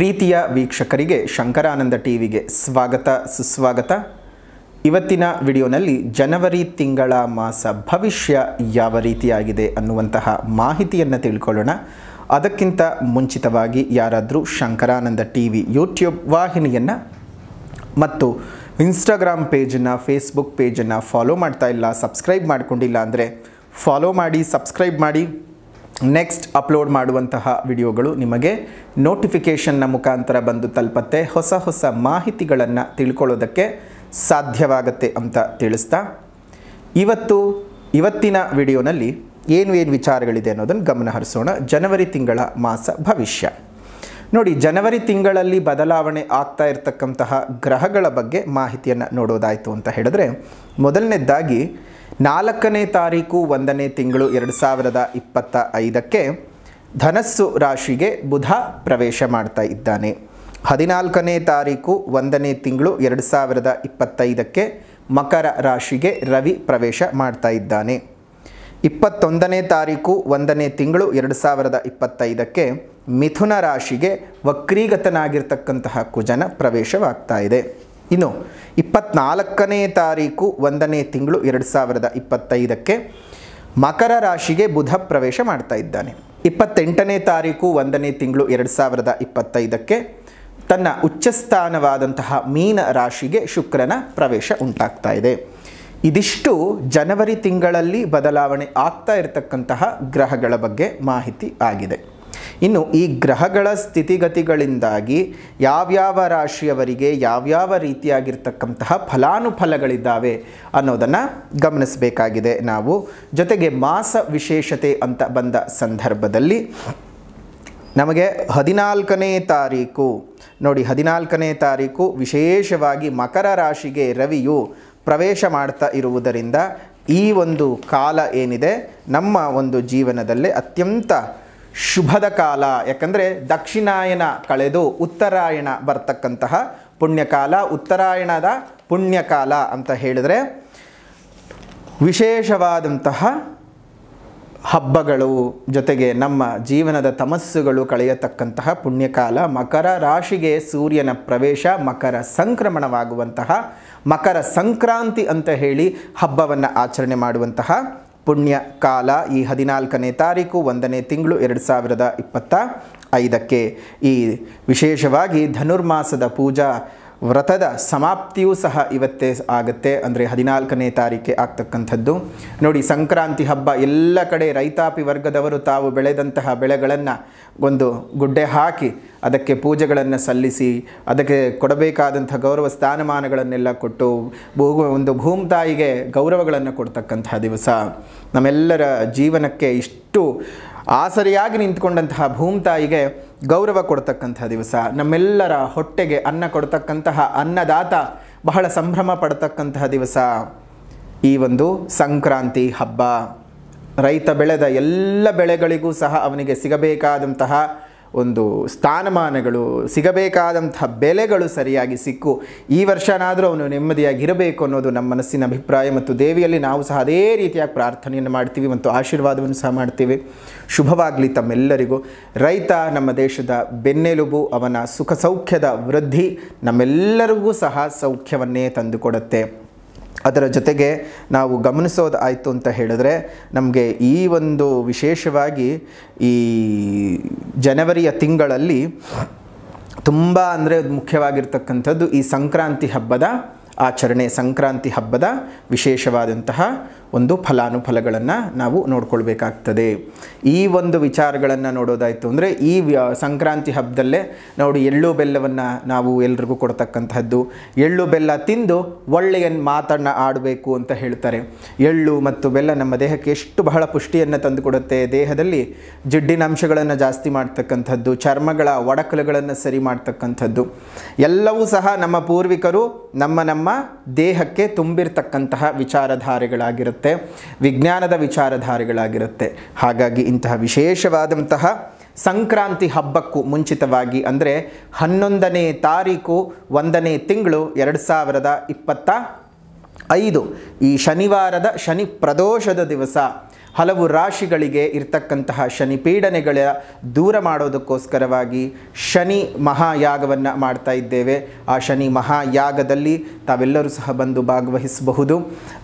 ಪ್ರೀತಿಯ ವೀಕ್ಷಕರಿಗೆ ಶಂಕರಾನಂದ ಟಿವಿಗೆ ಸ್ವಾಗತ ಸುಸ್ವಾಗತ. ಇವತ್ತಿನ ವಿಡಿಯೋನಲ್ಲಿ ಜನವರಿ ತಿಂಗಳ ಮಾಸ ಭವಿಷ್ಯ ಯಾವ ರೀತಿಯಾಗಿದೆ ಅನ್ನುವಂತಹ ಮಾಹಿತಿಯನ್ನು ತಿಳ್ಕೊಳ್ಳೋಣ. ಅದಕ್ಕಿಂತ ಮುಂಚಿತವಾಗಿ ಯಾರಾದರೂ ಶಂಕರಾನಂದ ಟಿವಿ ಯೂಟ್ಯೂಬ್ ವಾಹಿನಿಯನ್ನು ಮತ್ತು ಇನ್ಸ್ಟಾಗ್ರಾಮ್ ಪೇಜನ್ನು, ಫೇಸ್ಬುಕ್ ಪೇಜನ್ನು ಫಾಲೋ ಮಾಡ್ತಾ ಇಲ್ಲ, ಸಬ್ಸ್ಕ್ರೈಬ್ ಮಾಡ್ಕೊಂಡಿಲ್ಲ ಅಂದರೆ ಫಾಲೋ ಮಾಡಿ, ಸಬ್ಸ್ಕ್ರೈಬ್ ಮಾಡಿ. ನೆಕ್ಸ್ಟ್ ಅಪ್ಲೋಡ್ ಮಾಡುವಂತಹ ವಿಡಿಯೋಗಳು ನಿಮಗೆ ನೋಟಿಫಿಕೇಷನ್ನ ಮುಖಾಂತರ ಬಂದು ತಲುಪತ್ತೆ. ಹೊಸ ಹೊಸ ಮಾಹಿತಿಗಳನ್ನು ತಿಳ್ಕೊಳ್ಳೋದಕ್ಕೆ ಸಾಧ್ಯವಾಗುತ್ತೆ ಅಂತ ತಿಳಿಸ್ತಾ ಇವತ್ತಿನ ವಿಡಿಯೋನಲ್ಲಿ ಏನು ವಿಚಾರಗಳಿದೆ ಅನ್ನೋದನ್ನು ಗಮನ ಹರಿಸೋಣ. ಜನವರಿ ತಿಂಗಳ ಮಾಸ ಭವಿಷ್ಯ ನೋಡಿ. ಜನವರಿ ತಿಂಗಳಲ್ಲಿ ಬದಲಾವಣೆ ಆಗ್ತಾ ಇರತಕ್ಕಂತಹ ಗ್ರಹಗಳ ಬಗ್ಗೆ ಮಾಹಿತಿಯನ್ನು ನೋಡೋದಾಯಿತು ಅಂತ ಹೇಳಿದ್ರೆ, ಮೊದಲನೇದಾಗಿ 4ನೇ ತಾರೀಕು 1ನೇ ತಿಂಗಳು 2025ಕ್ಕೆ ಧನಸ್ಸು ರಾಶಿಗೆ ಬುಧ ಪ್ರವೇಶ ಮಾಡ್ತಾ ಇದ್ದಾನೆ. 14ನೇ ತಾರೀಕು 1ನೇ ತಿಂಗಳು 2025ಕ್ಕೆ ಮಕರ ರಾಶಿಗೆ ರವಿ ಪ್ರವೇಶ ಮಾಡ್ತಾ ಇದ್ದಾನೆ. 21ನೇ ತಾರೀಕು 1ನೇ ತಿಂಗಳು 2025ಕ್ಕೆ ಮಿಥುನ ರಾಶಿಗೆ ವಕ್ರೀಗತನಾಗಿರ್ತಕ್ಕಂತಹ ಕುಜನ ಪ್ರವೇಶವಾಗ್ತಾ ಇದೆ. ಇನ್ನು 24ನೇ ತಾರೀಕು 1ನೇ ತಿಂಗಳು 2025ಕ್ಕೆ ಮಕರ ರಾಶಿಗೆ ಬುಧ ಪ್ರವೇಶ ಮಾಡ್ತಾ ಇದ್ದಾನೆ. 28ನೇ ತಾರೀಕು 1ನೇ ತಿಂಗಳು 2025ಕ್ಕೆ ತನ್ನ ಉಚ್ಚಸ್ಥಾನವಾದಂತಹ ಮೀನ ರಾಶಿಗೆ ಶುಕ್ರನ ಪ್ರವೇಶ ಉಂಟಾಗ್ತಾ ಇದೆ. ಇದಿಷ್ಟು ಜನವರಿ ತಿಂಗಳಲ್ಲಿ ಬದಲಾವಣೆ ಆಗ್ತಾ ಇರತಕ್ಕಂತಹ ಗ್ರಹಗಳ ಬಗ್ಗೆ ಮಾಹಿತಿ ಆಗಿದೆ. ಇನ್ನು ಈ ಗ್ರಹಗಳ ಸ್ಥಿತಿಗತಿಗಳಿಂದಾಗಿ ಯಾವ್ಯಾವ ರಾಶಿಯವರಿಗೆ ಯಾವ್ಯಾವ ರೀತಿಯಾಗಿರ್ತಕ್ಕಂತಹ ಫಲಾನುಫಲಗಳಿದ್ದಾವೆ ಅನ್ನೋದನ್ನು ಗಮನಿಸಬೇಕಾಗಿದೆ ನಾವು. ಜೊತೆಗೆ ಮಾಸ ವಿಶೇಷತೆ ಅಂತ ಬಂದ ಸಂದರ್ಭದಲ್ಲಿ ನಮಗೆ 14ನೇ ತಾರೀಕು ನೋಡಿ, 14ನೇ ತಾರೀಕು ವಿಶೇಷವಾಗಿ ಮಕರ ರಾಶಿಗೆ ರವಿಯು ಪ್ರವೇಶ ಮಾಡ್ತಾ ಇರುವುದರಿಂದ ಈ ಒಂದು ಕಾಲ ಏನಿದೆ ನಮ್ಮ ಒಂದು ಜೀವನದಲ್ಲೇ ಅತ್ಯಂತ ಶುಭದ ಕಾಲ. ಯಾಕಂದರೆ ದಕ್ಷಿಣಾಯನ ಕಳೆದು ಉತ್ತರಾಯಣ ಬರ್ತಕ್ಕಂತಹ ಪುಣ್ಯಕಾಲ. ಉತ್ತರಾಯಣದ ಪುಣ್ಯಕಾಲ ಅಂತ ಹೇಳಿದರೆ ವಿಶೇಷವಾದಂತಹ ಹಬ್ಬಗಳು, ಜೊತೆಗೆ ನಮ್ಮ ಜೀವನದ ತಮಸ್ಸುಗಳು ಕಳೆಯತಕ್ಕಂತಹ ಪುಣ್ಯಕಾಲ. ಮಕರ ರಾಶಿಗೆ ಸೂರ್ಯನ ಪ್ರವೇಶ, ಮಕರ ಸಂಕ್ರಮಣವಾಗುವಂತಹ ಮಕರ ಸಂಕ್ರಾಂತಿ ಅಂತ ಹೇಳಿ ಹಬ್ಬವನ್ನು ಆಚರಣೆ ಮಾಡುವಂತಹ ಪುಣ್ಯ ಕಾಲ ಈ 14ನೇ ತಾರೀಕು 1ನೇ ತಿಂಗಳು 2025ಕ್ಕೆ. ಈ ವಿಶೇಷವಾಗಿ ಧನುರ್ಮಾಸದ ಪೂಜಾ ವ್ರತದ ಸಮಾಪ್ತಿಯೂ ಸಹ ಇವತ್ತೇ ಆಗುತ್ತೆ. ಅಂದರೆ 14ನೇ ತಾರೀಕೆ ಆಗ್ತಕ್ಕಂಥದ್ದು. ನೋಡಿ, ಸಂಕ್ರಾಂತಿ ಹಬ್ಬ ಎಲ್ಲ ಕಡೆ ರೈತಾಪಿ ವರ್ಗದವರು ತಾವು ಬೆಳೆದಂತಹ ಬೆಳೆಗಳನ್ನು ಒಂದು ಗುಡ್ಡೆ ಹಾಕಿ ಅದಕ್ಕೆ ಪೂಜೆಗಳನ್ನು ಸಲ್ಲಿಸಿ ಅದಕ್ಕೆ ಕೊಡಬೇಕಾದಂಥ ಗೌರವ ಸ್ಥಾನಮಾನಗಳನ್ನೆಲ್ಲ ಕೊಟ್ಟು ಒಂದು ಭೂಮಿತಾಯಿಗೆ ಗೌರವಗಳನ್ನು ಕೊಡ್ತಕ್ಕಂತಹ ದಿವಸ. ನಮ್ಮೆಲ್ಲರ ಜೀವನಕ್ಕೆ ಇಷ್ಟು ಆಸರಿಯಾಗಿ ನಿಂತ್ಕೊಂಡಂತಹ ಭೂಮಿತಾಯಿಗೆ ಗೌರವ ಕೊಡ್ತಕ್ಕಂಥ ದಿವಸ. ನಮ್ಮೆಲ್ಲರ ಹೊಟ್ಟೆಗೆ ಅನ್ನ ಕೊಡ್ತಕ್ಕಂತಹ ಅನ್ನದಾತ ಬಹಳ ಸಂಭ್ರಮ ಪಡ್ತಕ್ಕಂತಹ ದಿವಸ ಈ ಒಂದು ಸಂಕ್ರಾಂತಿ ಹಬ್ಬ. ರೈತ ಬೆಳೆದ ಎಲ್ಲ ಬೆಳೆಗಳಿಗೂ ಸಹ ಅವನಿಗೆ ಸಿಗಬೇಕಾದಂತಹ ಒಂದು ಸ್ಥಾನಮಾನಗಳು, ಸಿಗಬೇಕಾದಂತಹ ಬೆಲೆಗಳು ಸರಿಯಾಗಿ ಸಿಕ್ಕು ಈ ವರ್ಷನಾದರೂ ಅವನು ನೆಮ್ಮದಿಯಾಗಿರಬೇಕು ಅನ್ನೋದು ನಮ್ಮ ಮನಸ್ಸಿನ ಅಭಿಪ್ರಾಯ. ಮತ್ತು ದೇವಿಯಲ್ಲಿ ನಾವು ಸಹ ಅದೇ ರೀತಿಯಾಗಿ ಪ್ರಾರ್ಥನೆಯನ್ನು ಮಾಡ್ತೀವಿ ಮತ್ತು ಆಶೀರ್ವಾದವನ್ನು ಸಹ ಮಾಡ್ತೀವಿ. ಶುಭವಾಗಲಿ ತಮ್ಮೆಲ್ಲರಿಗೂ. ರೈತ ನಮ್ಮ ದೇಶದ ಬೆನ್ನೆಲುಬು. ಅವನ ಸುಖ ಸೌಖ್ಯದ ವೃದ್ಧಿ ನಮ್ಮೆಲ್ಲರಿಗೂ ಸಹ ಸೌಖ್ಯವನ್ನೇ ತಂದುಕೊಡುತ್ತೆ. ಅದರ ಜೊತೆಗೆ ನಾವು ಗಮನಿಸೋದಾಯಿತು ಅಂತ ಹೇಳಿದ್ರೆ, ನಮಗೆ ಈ ಒಂದು ವಿಶೇಷವಾಗಿ ಈ ಜನವರಿಯ ತಿಂಗಳಲ್ಲಿ ತುಂಬ ಅಂದರೆ ಮುಖ್ಯವಾಗಿರ್ತಕ್ಕಂಥದ್ದು ಈ ಸಂಕ್ರಾಂತಿ ಹಬ್ಬದ ಆಚರಣೆ. ಸಂಕ್ರಾಂತಿ ಹಬ್ಬದ ವಿಶೇಷವಾದಂತಹ ಒಂದು ಫಲಾನುಫಲಗಳನ್ನು ನಾವು ನೋಡ್ಕೊಳ್ಬೇಕಾಗ್ತದೆ. ಈ ಒಂದು ವಿಚಾರಗಳನ್ನು ನೋಡೋದಾಯಿತು ಅಂದರೆ ಈ ಸಂಕ್ರಾಂತಿ ಹಬ್ಬದಲ್ಲೇ ನೋಡಿ, ಎಳ್ಳು ಬೆಲ್ಲವನ್ನು ನಾವು ಎಲ್ರಿಗೂ ಕೊಡ್ತಕ್ಕಂಥದ್ದು. ಎಳ್ಳು ಬೆಲ್ಲ ತಿಂದು ಒಳ್ಳೆಯ ಮಾತನ್ನು ಆಡಬೇಕು ಅಂತ ಹೇಳ್ತಾರೆ. ಎಳ್ಳು ಮತ್ತು ಬೆಲ್ಲ ನಮ್ಮ ದೇಹಕ್ಕೆ ಎಷ್ಟು ಬಹಳ ಪುಷ್ಟಿಯನ್ನು ತಂದುಕೊಡುತ್ತೆ. ದೇಹದಲ್ಲಿ ಜಿಡ್ಡಿನ ಅಂಶಗಳನ್ನು ಜಾಸ್ತಿ ಮಾಡ್ತಕ್ಕಂಥದ್ದು, ಚರ್ಮಗಳ ಒಡಕಲುಗಳನ್ನು ಸರಿ ಮಾಡ್ತಕ್ಕಂಥದ್ದು ಎಲ್ಲವೂ ಸಹ ನಮ್ಮ ಪೂರ್ವಿಕರು ನಮ್ಮ ದೇಹಕ್ಕೆ ತುಂಬಿರ್ತಕ್ಕಂತಹ ವಿಚಾರಧಾರೆಗಳಾಗಿರುತ್ತೆ, ವಿಜ್ಞಾನದ ವಿಚಾರಧಾರೆಗಳಾಗಿರುತ್ತೆ. ಹಾಗಾಗಿ ಇಂತಹ ವಿಶೇಷವಾದಂತಹ ಸಂಕ್ರಾಂತಿ ಹಬ್ಬಕ್ಕೂ ಮುಂಚಿತವಾಗಿ ಅಂದರೆ 11ನೇ ತಾರೀಕು 1ನೇ ತಿಂಗಳು 2025 ಈ ಶನಿವಾರದ ಶನಿ ಪ್ರದೋಷದ ದಿವಸ ಹಲವು ರಾಶಿಗಳಿಗೆ ಇರ್ತಕ್ಕಂತಹ ಶನಿ ಪೀಡನೆಗಳ ದೂರ ಮಾಡೋದಕ್ಕೋಸ್ಕರವಾಗಿ ಶನಿ ಮಹಾಯಾಗವನ್ನು ಮಾಡ್ತಾ ಇದ್ದೇವೆ. ಆ ಶನಿ ಮಹಾಯಾಗದಲ್ಲಿ ತಾವೆಲ್ಲರೂ ಸಹ ಬಂದು ಭಾಗವಹಿಸಬಹುದು.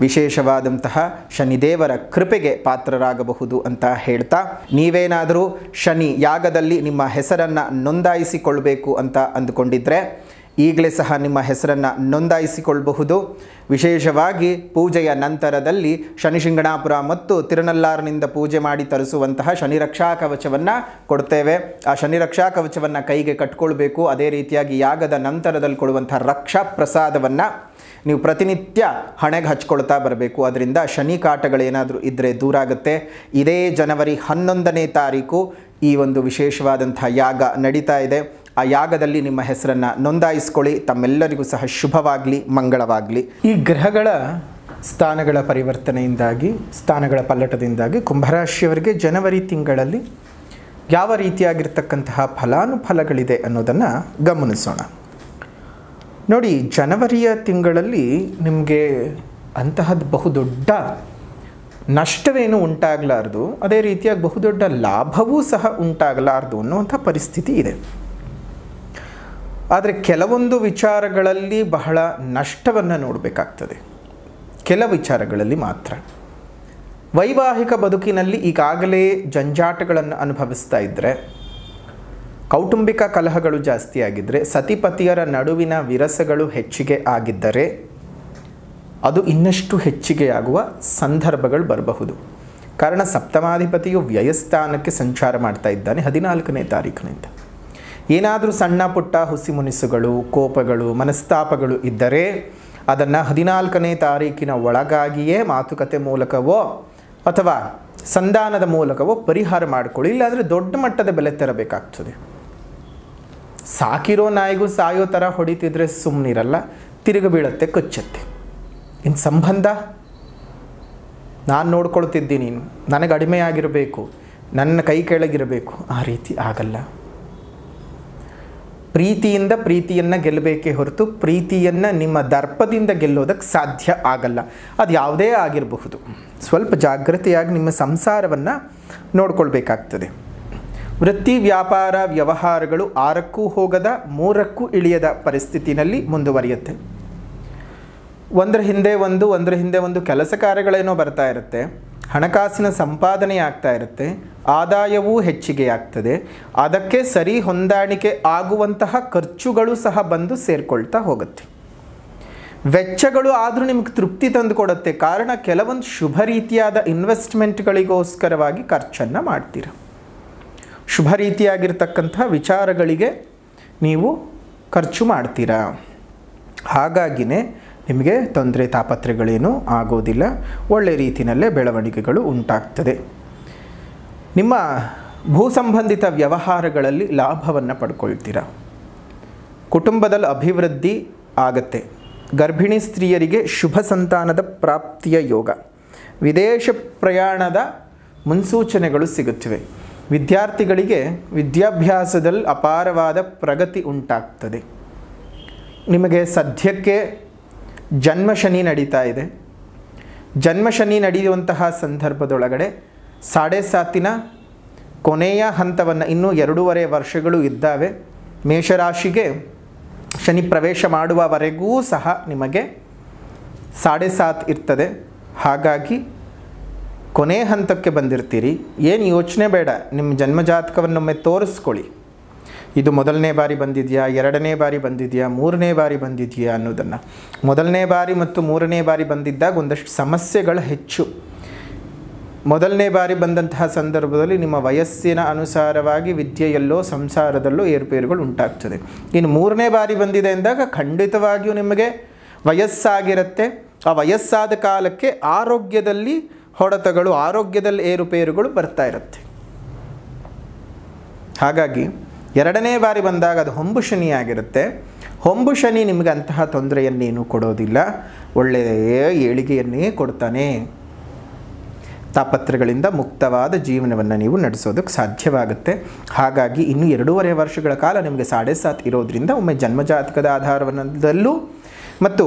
ವಿಶೇಷವಾದಂತಹ ಶನಿದೇವರ ಕೃಪೆಗೆ ಪಾತ್ರರಾಗಬಹುದು ಅಂತ ಹೇಳ್ತಾ, ನೀವೇನಾದರೂ ಶನಿ ಯಾಗದಲ್ಲಿ ನಿಮ್ಮ ಹೆಸರನ್ನು ನೋಂದಾಯಿಸಿಕೊಳ್ಬೇಕು ಅಂತ ಅಂದುಕೊಂಡಿದ್ರೆ ಈಗಲೇ ಸಹ ನಿಮ್ಮ ಹೆಸರನ್ನು ನೋಂದಾಯಿಸಿಕೊಳ್ಳಬಹುದು. ವಿಶೇಷವಾಗಿ ಪೂಜೆಯ ನಂತರದಲ್ಲಿ ಶನಿಶಿಂಗಣಾಪುರ ಮತ್ತು ತಿರುನಲ್ಲಾರಿನಿಂದ ಪೂಜೆ ಮಾಡಿ ತರಿಸುವಂತಹ ಶನಿ ರಕ್ಷಾ ಕವಚವನ್ನು ಕೊಡ್ತೇವೆ. ಆ ಶನಿ ರಕ್ಷಾ ಕವಚವನ್ನು ಕೈಗೆ ಕಟ್ಕೊಳ್ಬೇಕು. ಅದೇ ರೀತಿಯಾಗಿ ಯಾಗದ ನಂತರದಲ್ಲಿ ಕೊಡುವಂತಹ ರಕ್ಷಾ ಪ್ರಸಾದವನ್ನು ನೀವು ಪ್ರತಿನಿತ್ಯ ಹಣೆಗೆ ಹಚ್ಕೊಳ್ತಾ ಬರಬೇಕು. ಅದರಿಂದ ಶನಿ ಕಾಟಗಳೇನಾದರೂ ಇದ್ದರೆ ದೂರ ಆಗುತ್ತೆ. ಇದೇ ಜನವರಿ 11ನೇ ತಾರೀಕು ಈ ಒಂದು ವಿಶೇಷವಾದಂಥ ಯಾಗ ನಡೀತಾ ಇದೆ. ಆ ಯಾಗದಲ್ಲಿ ನಿಮ್ಮ ಹೆಸರನ್ನು ನೋಂದಾಯಿಸ್ಕೊಳ್ಳಿ. ತಮ್ಮೆಲ್ಲರಿಗೂ ಸಹ ಶುಭವಾಗಲಿ, ಮಂಗಳವಾಗಲಿ. ಈ ಗ್ರಹಗಳ ಸ್ಥಾನಗಳ ಪರಿವರ್ತನೆಯಿಂದಾಗಿ, ಸ್ಥಾನಗಳ ಪಲ್ಲಟದಿಂದಾಗಿ ಕುಂಭರಾಶಿಯವರಿಗೆ ಜನವರಿ ತಿಂಗಳಲ್ಲಿ ಯಾವ ರೀತಿಯಾಗಿರ್ತಕ್ಕಂತಹ ಫಲಾನುಫಲಗಳಿದೆ ಅನ್ನೋದನ್ನು ಗಮನಿಸೋಣ. ನೋಡಿ, ಜನವರಿಯ ತಿಂಗಳಲ್ಲಿ ನಿಮಗೆ ಅಂತಹದ್ದು ಬಹುದೊಡ್ಡ ನಷ್ಟವೇನು ಉಂಟಾಗಲಾರ್ದು, ಅದೇ ರೀತಿಯಾಗಿ ಬಹುದೊಡ್ಡ ಲಾಭವೂ ಸಹ ಉಂಟಾಗಲಾರ್ದು ಅನ್ನುವಂಥ ಪರಿಸ್ಥಿತಿ ಇದೆ. ಆದರೆ ಕೆಲವೊಂದು ವಿಚಾರಗಳಲ್ಲಿ ಬಹಳ ನಷ್ಟವನ್ನು ನೋಡಬೇಕಾಗ್ತದೆ. ಕೆಲವು ವಿಚಾರಗಳಲ್ಲಿ ಮಾತ್ರ. ವೈವಾಹಿಕ ಬದುಕಿನಲ್ಲಿ ಈಗಾಗಲೇ ಜಂಜಾಟಗಳನ್ನು ಅನುಭವಿಸ್ತಾ ಇದ್ದರೆ, ಕೌಟುಂಬಿಕ ಕಲಹಗಳು ಜಾಸ್ತಿ ಆಗಿದ್ದರೆ, ಸತಿಪತಿಯರ ನಡುವಿನ ವಿರಸಗಳು ಹೆಚ್ಚಿಗೆ ಆಗಿದ್ದರೆ ಅದು ಇನ್ನಷ್ಟು ಹೆಚ್ಚಿಗೆಯಾಗುವ ಸಂದರ್ಭಗಳು ಬರಬಹುದು. ಕಾರಣ ಸಪ್ತಮಾಧಿಪತಿಯು ವ್ಯಯಸ್ಥಾನಕ್ಕೆ ಸಂಚಾರ ಮಾಡ್ತಾ ಇದ್ದಾನೆ 14ನೇ ತಾರೀಕಿನಿಂದ. ಏನಾದರೂ ಸಣ್ಣ ಪುಟ್ಟ ಹುಸಿ ಮುನಿಸುಗಳು, ಕೋಪಗಳು, ಮನಸ್ತಾಪಗಳು ಇದ್ದರೆ ಅದನ್ನು 14ನೇ ತಾರೀಕಿನ ಒಳಗಾಗಿಯೇ ಮಾತುಕತೆ ಮೂಲಕವೋ ಅಥವಾ ಸಂಧಾನದ ಮೂಲಕವೋ ಪರಿಹಾರ ಮಾಡಿಕೊಳ್ಳಿ. ಇಲ್ಲಾಂದರೆ ದೊಡ್ಡ ಮಟ್ಟದ ಬೆಲೆ ತೆರಬೇಕಾಗ್ತದೆ. ಸಾಕಿರೋ ನಾಯಿಗೂ ಸಾಯೋ ಥರ ಹೊಡಿತಿದ್ರೆ ಸುಮ್ಮನಿರಲ್ಲ, ತಿರುಗಿ ಬೀಳತ್ತೆ, ಕಚ್ಚತ್ತೆ. ಇನ್ನು ಸಂಬಂಧ ನಾನು ನೋಡ್ಕೊಳ್ತಿದ್ದೀನಿ, ನನಗೆ ಅಡಿಮೆಯಾಗಿರಬೇಕು, ನನ್ನ ಕೈ ಕೆಳಗಿರಬೇಕು, ಆ ರೀತಿ ಆಗಲ್ಲ. ಪ್ರೀತಿಯಿಂದ ಪ್ರೀತಿಯನ್ನು ಗೆಲ್ಲಬೇಕೇ ಹೊರತು ಪ್ರೀತಿಯನ್ನು ನಿಮ್ಮ ದರ್ಪದಿಂದ ಗೆಲ್ಲೋದಕ್ಕೆ ಸಾಧ್ಯ ಆಗಲ್ಲ. ಅದು ಯಾವುದೇ ಆಗಿರಬಹುದು. ಸ್ವಲ್ಪ ಜಾಗ್ರತೆಯಾಗಿ ನಿಮ್ಮ ಸಂಸಾರವನ್ನು ನೋಡ್ಕೊಳ್ಬೇಕಾಗ್ತದೆ. ವೃತ್ತಿ, ವ್ಯಾಪಾರ, ವ್ಯವಹಾರಗಳು 6ಕ್ಕೂ ಹೋಗದ 3ಕ್ಕೂ ಇಳಿಯದ ಪರಿಸ್ಥಿತಿನಲ್ಲಿ ಮುಂದುವರಿಯುತ್ತೆ. ಒಂದರ ಹಿಂದೆ ಒಂದು ಕೆಲಸ ಕಾರ್ಯಗಳೇನೋ ಬರ್ತಾ ಇರುತ್ತೆ. ಹಣಕಾಸಿನ ಸಂಪಾದನೆ ಆಗ್ತಾ ಇರುತ್ತೆ. ಆದಾಯವೂ ಹೆಚ್ಚಿಗೆ ಆಗ್ತದೆ. ಅದಕ್ಕೆ ಸರಿ ಹೊಂದಾಣಿಕೆ ಆಗುವಂತಹ ಖರ್ಚುಗಳು ಸಹ ಬಂದು ಸೇರಿಕೊಳ್ತಾ ಹೋಗುತ್ತೆ. ವೆಚ್ಚಗಳು ಆದರೂ ನಿಮ್ಗೆ ತೃಪ್ತಿ ತಂದು ಕೊಡುತ್ತೆ. ಕಾರಣ ಕೆಲವೊಂದು ಶುಭ ರೀತಿಯಾದ ಇನ್ವೆಸ್ಟ್ಮೆಂಟ್ಗಳಿಗೋಸ್ಕರವಾಗಿ ಖರ್ಚನ್ನು ಮಾಡ್ತೀರ. ಶುಭ ರೀತಿಯಾಗಿರ್ತಕ್ಕಂತಹ ವಿಚಾರಗಳಿಗೆ ನೀವು ಖರ್ಚು ಮಾಡ್ತೀರಾ. ಹಾಗಾಗಿನೇ ನಿಮಗೆ ತೊಂದರೆ ತಾಪತ್ರೆಗಳೇನೂ ಆಗೋದಿಲ್ಲ. ಒಳ್ಳೆ ರೀತಿಯಲ್ಲೇ ಬೆಳವಣಿಗೆಗಳು ಉಂಟಾಗ್ತದೆ. ನಿಮ್ಮ ಭೂ ಸಂಬಂಧಿತ ವ್ಯವಹಾರಗಳಲ್ಲಿ ಲಾಭವನ್ನು ಪಡ್ಕೊಳ್ತೀರ. ಕುಟುಂಬದಲ್ಲಿ ಅಭಿವೃದ್ಧಿ ಆಗತ್ತೆ. ಗರ್ಭಿಣಿ ಸ್ತ್ರೀಯರಿಗೆ ಶುಭ ಸಂತಾನದ ಪ್ರಾಪ್ತಿಯ ಯೋಗ. ವಿದೇಶ ಪ್ರಯಾಣದ ಮುನ್ಸೂಚನೆಗಳು ಸಿಗುತ್ತವೆ. ವಿದ್ಯಾರ್ಥಿಗಳಿಗೆ ವಿದ್ಯಾಭ್ಯಾಸದಲ್ಲಿ ಅಪಾರವಾದ ಪ್ರಗತಿ ಉಂಟಾಗ್ತದೆ. ನಿಮಗೆ ಸದ್ಯಕ್ಕೆ ಜನ್ಮಶನಿ ನಡೀತಾ ಇದೆ. ಜನ್ಮಶನಿ ನಡೆಯುವಂತಹ ಸಂದರ್ಭದೊಳಗಡೆ 7.5 ಕೊನೆಯ ಹಂತವನ್ನು, ಇನ್ನೂ 2.5 ವರ್ಷಗಳು ಇದ್ದಾವೆ. ಮೇಷರಾಶಿಗೆ ಶನಿ ಪ್ರವೇಶ ಮಾಡುವವರೆಗೂ ಸಹ ನಿಮಗೆ 7.5 ಇರ್ತದೆ. ಹಾಗಾಗಿ ಕೊನೆ ಹಂತಕ್ಕೆ ಬಂದಿರ್ತೀರಿ. ಏನು ಯೋಚನೆ ಬೇಡ. ನಿಮ್ಮ ಜನ್ಮಜಾತಕವನ್ನೊಮ್ಮೆ ತೋರಿಸ್ಕೊಳ್ಳಿ. ಇದು ಮೊದಲನೇ ಬಾರಿ ಬಂದಿದೆಯಾ, 2ನೇ ಬಾರಿ ಬಂದಿದೆಯಾ, 3ನೇ ಬಾರಿ ಬಂದಿದೆಯಾ ಅನ್ನೋದನ್ನು. ಮೊದಲನೇ ಬಾರಿ ಮತ್ತು 3ನೇ ಬಾರಿ ಬಂದಿದ್ದಾಗ ಒಂದಷ್ಟು ಸಮಸ್ಯೆಗಳು ಹೆಚ್ಚು. ಮೊದಲನೇ ಬಾರಿ ಬಂದಂತಹ ಸಂದರ್ಭದಲ್ಲಿ ನಿಮ್ಮ ವಯಸ್ಸಿನ ಅನುಸಾರವಾಗಿ ವಿದ್ಯೆಯಲ್ಲೋ ಸಂಸಾರದಲ್ಲೋ ಏರುಪೇರುಗಳು ಉಂಟಾಗ್ತದೆ. ಇನ್ನು 3ನೇ ಬಾರಿ ಬಂದಿದೆ ಅಂದಾಗ ಖಂಡಿತವಾಗಿಯೂ ನಿಮಗೆ ವಯಸ್ಸಾಗಿರುತ್ತೆ. ಆ ವಯಸ್ಸಾದ ಕಾಲಕ್ಕೆ ಆರೋಗ್ಯದಲ್ಲಿ ಹೊಡೆತಗಳು, ಆರೋಗ್ಯದಲ್ಲಿ ಏರುಪೇರುಗಳು ಬರ್ತಾ ಇರುತ್ತೆ. ಹಾಗಾಗಿ 2ನೇ ಬಾರಿ ಬಂದಾಗ ಅದು ಹೊಂಬು ಶನಿಯಾಗಿರುತ್ತೆ. ಹೊಂಬು ಶನಿ ನಿಮಗೆ ಅಂತಹ ತೊಂದರೆಯನ್ನೇನು ಕೊಡೋದಿಲ್ಲ. ಒಳ್ಳೆಯ ಏಳಿಗೆಯನ್ನೇ ಕೊಡ್ತಾನೆ. ತಾಪತ್ರಗಳಿಂದ ಮುಕ್ತವಾದ ಜೀವನವನ್ನು ನೀವು ನಡೆಸೋದಕ್ಕೆ ಸಾಧ್ಯವಾಗುತ್ತೆ. ಹಾಗಾಗಿ ಇನ್ನು 2.5 ವರ್ಷಗಳ ಕಾಲ ನಿಮಗೆ 7.5 ಇರೋದ್ರಿಂದ ಒಮ್ಮೆ ಜನ್ಮಜಾತಕದ ಆಧಾರವನ್ನದಲ್ಲೂ ಮತ್ತು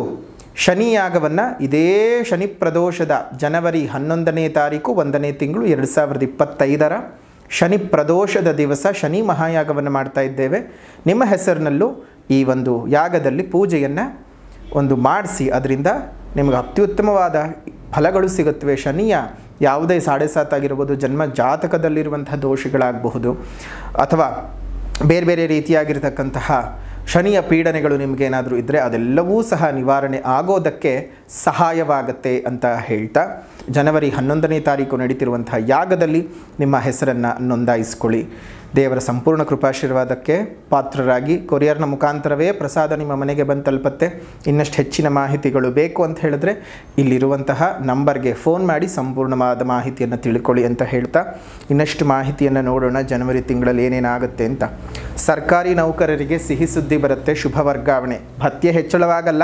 ಶನಿ ಯಾಗವನ್ನು ಇದೇ ಶನಿ ಪ್ರದೋಷದ ಜನವರಿ 11ನೇ ತಾರೀಕು 1ನೇ ತಿಂಗಳು 2025 ಶನಿ ಪ್ರದೋಷದ ದಿವಸ ಶನಿ ಮಹಾಯಾಗವನ್ನು ಮಾಡ್ತಾ ಇದ್ದೇವೆ. ನಿಮ್ಮ ಹೆಸರಿನಲ್ಲೂ ಈ ಒಂದು ಯಾಗದಲ್ಲಿ ಪೂಜೆಯನ್ನು ಮಾಡಿಸಿ, ಅದರಿಂದ ನಿಮಗೆ ಅತ್ಯುತ್ತಮವಾದ ಫಲಗಳು ಸಿಗುತ್ತವೆ. ಶನಿಯ ಯಾವುದೇ 7.7 ಆಗಿರ್ಬೋದು, ಜನ್ಮ ಜಾತಕದಲ್ಲಿರುವಂತಹ ದೋಷಗಳಾಗಬಹುದು, ಅಥವಾ ಬೇರೆ ಬೇರೆ ರೀತಿಯಾಗಿರ್ತಕ್ಕಂತಹ ಶನಿಯ ಪೀಡನೆಗಳು ನಿಮಗೇನಾದರೂ ಇದ್ದರೆ ಅದೆಲ್ಲವೂ ಸಹ ನಿವಾರಣೆ ಆಗೋದಕ್ಕೆ ಸಹಾಯವಾಗುತ್ತೆ ಅಂತ ಹೇಳ್ತಾ, ಜನವರಿ 11ನೇ ತಾರೀಕು ನಡೀತಿರುವಂತಹ ಯಾಗದಲ್ಲಿ ನಿಮ್ಮ ಹೆಸರನ್ನು ನೋಂದಾಯಿಸ್ಕೊಳ್ಳಿ. ದೇವರ ಸಂಪೂರ್ಣ ಕೃಪಾಶೀರ್ವಾದಕ್ಕೆ ಪಾತ್ರರಾಗಿ ಕೊರಿಯರ್ನ ಮುಖಾಂತರವೇ ಪ್ರಸಾದ ನಿಮ್ಮ ಮನೆಗೆ ಬಂದು ತಲುಪತ್ತೆ. ಇನ್ನಷ್ಟು ಹೆಚ್ಚಿನ ಮಾಹಿತಿಗಳು ಬೇಕು ಅಂತ ಹೇಳಿದ್ರೆ ಇಲ್ಲಿರುವಂತಹ ನಂಬರ್ಗೆ ಫೋನ್ ಮಾಡಿ ಸಂಪೂರ್ಣವಾದ ಮಾಹಿತಿಯನ್ನು ತಿಳ್ಕೊಳ್ಳಿ ಅಂತ ಹೇಳ್ತಾ, ಇನ್ನಷ್ಟು ಮಾಹಿತಿಯನ್ನು ನೋಡೋಣ ಜನವರಿ ತಿಂಗಳಲ್ಲಿ ಏನೇನಾಗುತ್ತೆ ಅಂತ. ಸರ್ಕಾರಿ ನೌಕರರಿಗೆ ಸಿಹಿ ಸುದ್ದಿ ಬರುತ್ತೆ, ಶುಭ ವರ್ಗಾವಣೆ. ಭತ್ಯೆ ಹೆಚ್ಚಳವಾಗಲ್ಲ,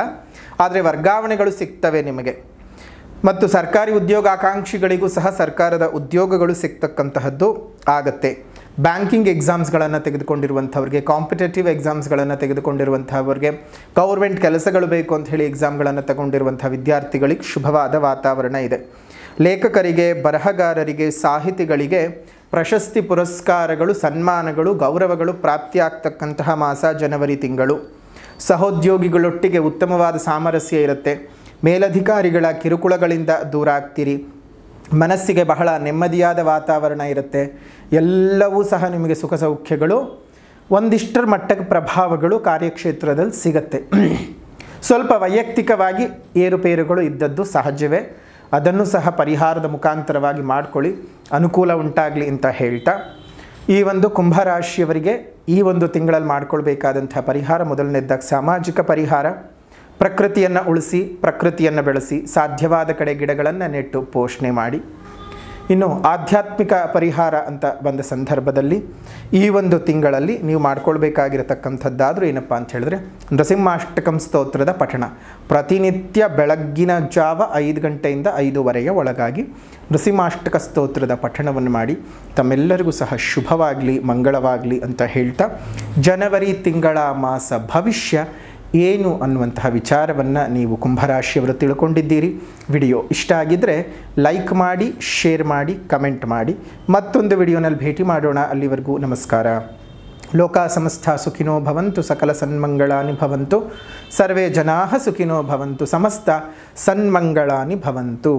ಆದರೆ ವರ್ಗಾವಣೆಗಳು ಸಿಗ್ತವೆ ನಿಮಗೆ. ಮತ್ತು ಸರ್ಕಾರಿ ಉದ್ಯೋಗಾಕಾಂಕ್ಷಿಗಳಿಗೂ ಸಹ ಸರ್ಕಾರದ ಉದ್ಯೋಗಗಳು ಸಿಗ್ತಕ್ಕಂತಹದ್ದು ಆಗತ್ತೆ. ಬ್ಯಾಂಕಿಂಗ್ ಎಕ್ಸಾಮ್ಸ್ಗಳನ್ನು ತೆಗೆದುಕೊಂಡಿರುವಂಥವ್ರಿಗೆ, ಕಾಂಪಿಟೇಟಿವ್ ಎಕ್ಸಾಮ್ಸ್ಗಳನ್ನು ತೆಗೆದುಕೊಂಡಿರುವಂಥವ್ರಿಗೆ, ಗೌರ್ಮೆಂಟ್ ಕೆಲಸಗಳು ಬೇಕು ಅಂತ ಹೇಳಿ ಎಕ್ಸಾಮ್ಗಳನ್ನು ತಗೊಂಡಿರುವಂಥ ವಿದ್ಯಾರ್ಥಿಗಳಿಗೆ ಶುಭವಾದ ವಾತಾವರಣ ಇದೆ. ಲೇಖಕರಿಗೆ, ಬರಹಗಾರರಿಗೆ, ಸಾಹಿತಿಗಳಿಗೆ ಪ್ರಶಸ್ತಿ ಪುರಸ್ಕಾರಗಳು, ಸನ್ಮಾನಗಳು, ಗೌರವಗಳು ಪ್ರಾಪ್ತಿಯಾಗ್ತಕ್ಕಂತಹ ಮಾಸ ಜನವರಿ ತಿಂಗಳು. ಸಹೋದ್ಯೋಗಿಗಳೊಟ್ಟಿಗೆ ಉತ್ತಮವಾದ ಸಾಮರಸ್ಯ ಇರುತ್ತೆ. ಮೇಲಧಿಕಾರಿಗಳ ಕಿರುಕುಳಗಳಿಂದ ದೂರ ಆಗ್ತೀರಿ. ಮನಸ್ಸಿಗೆ ಬಹಳ ನೆಮ್ಮದಿಯಾದ ವಾತಾವರಣ ಇರುತ್ತೆ. ಎಲ್ಲವೂ ಸಹ ನಿಮಗೆ ಸುಖ ಸೌಖ್ಯಗಳು, ಒಂದಿಷ್ಟರ ಮಟ್ಟಕ್ಕೆ ಪ್ರಭಾವಗಳು ಕಾರ್ಯಕ್ಷೇತ್ರದಲ್ಲಿ ಸಿಗತ್ತೆ. ಸ್ವಲ್ಪ ವೈಯಕ್ತಿಕವಾಗಿ ಏರುಪೇರುಗಳು ಇದ್ದದ್ದು ಸಹಜವೇ, ಅದನ್ನು ಸಹ ಪರಿಹಾರದ ಮುಖಾಂತರವಾಗಿ ಮಾಡ್ಕೊಳ್ಳಿ, ಅನುಕೂಲ ಉಂಟಾಗಲಿ ಅಂತ ಹೇಳ್ತಾ, ಈ ಒಂದು ಕುಂಭರಾಶಿಯವರಿಗೆ ಈ ಒಂದು ತಿಂಗಳಲ್ಲಿ ಮಾಡ್ಕೊಳ್ಬೇಕಾದಂಥ ಪರಿಹಾರ, ಮೊದಲನೇದಾಗಿ ಸಾಮಾಜಿಕ ಪರಿಹಾರ. ಪ್ರಕೃತಿಯನ್ನು ಉಳಿಸಿ, ಪ್ರಕೃತಿಯನ್ನು ಬೆಳೆಸಿ, ಸಾಧ್ಯವಾದ ಕಡೆ ಗಿಡಗಳನ್ನು ನೆಟ್ಟು ಪೋಷಣೆ ಮಾಡಿ. ಇನ್ನು ಆಧ್ಯಾತ್ಮಿಕ ಪರಿಹಾರ ಅಂತ ಬಂದ ಸಂದರ್ಭದಲ್ಲಿ ಈ ಒಂದು ತಿಂಗಳಲ್ಲಿ ನೀವು ಮಾಡ್ಕೊಳ್ಬೇಕಾಗಿರತಕ್ಕಂಥದ್ದಾದರೂ ಏನಪ್ಪ ಅಂತ ಹೇಳಿದ್ರೆ, ನೃಸಿಂಹಾಷ್ಟಕಂ ಸ್ತೋತ್ರದ ಪಠಣ. ಪ್ರತಿನಿತ್ಯ ಬೆಳಗ್ಗಿನ ಜಾವ 5 ಗಂಟೆಯಿಂದ 5:15 ಒಳಗಾಗಿ ನೃಸಿಂಹಾಷ್ಟಕ ಸ್ತೋತ್ರದ ಪಠಣವನ್ನು ಮಾಡಿ. ತಮ್ಮೆಲ್ಲರಿಗೂ ಸಹ ಶುಭವಾಗಲಿ, ಮಂಗಳವಾಗಲಿ ಅಂತ ಹೇಳ್ತಾ, ಜನವರಿ ತಿಂಗಳ ಮಾಸ ಭವಿಷ್ಯ ಏನು ಅನ್ನುವಂತಹ ವಿಚಾರವನ್ನು ನೀವು ಕುಂಭರಾಶಿಯವರು ತಿಳ್ಕೊಂಡಿದ್ದೀರಿ. ವಿಡಿಯೋ ಇಷ್ಟ ಆಗಿದ್ದರೆ ಲೈಕ್ ಮಾಡಿ, ಶೇರ್ ಮಾಡಿ, ಕಮೆಂಟ್ ಮಾಡಿ. ಮತ್ತೊಂದು ವಿಡಿಯೋನಲ್ಲಿ ಭೇಟಿ ಮಾಡೋಣ. ಅಲ್ಲಿವರೆಗೂ ನಮಸ್ಕಾರ. ಲೋಕ ಸಮಸ್ತ ಸುಖಿನೋ ಭವಂತು, ಸಕಲ ಸನ್ಮಂಗಳಾನಿ ಭವಂತು, ಸರ್ವೇ ಜನಾಃ ಸುಖಿನೋ ಭವಂತು, ಸಮಸ್ತ ಸನ್ಮಂಗಳಾನಿ ಭವಂತು.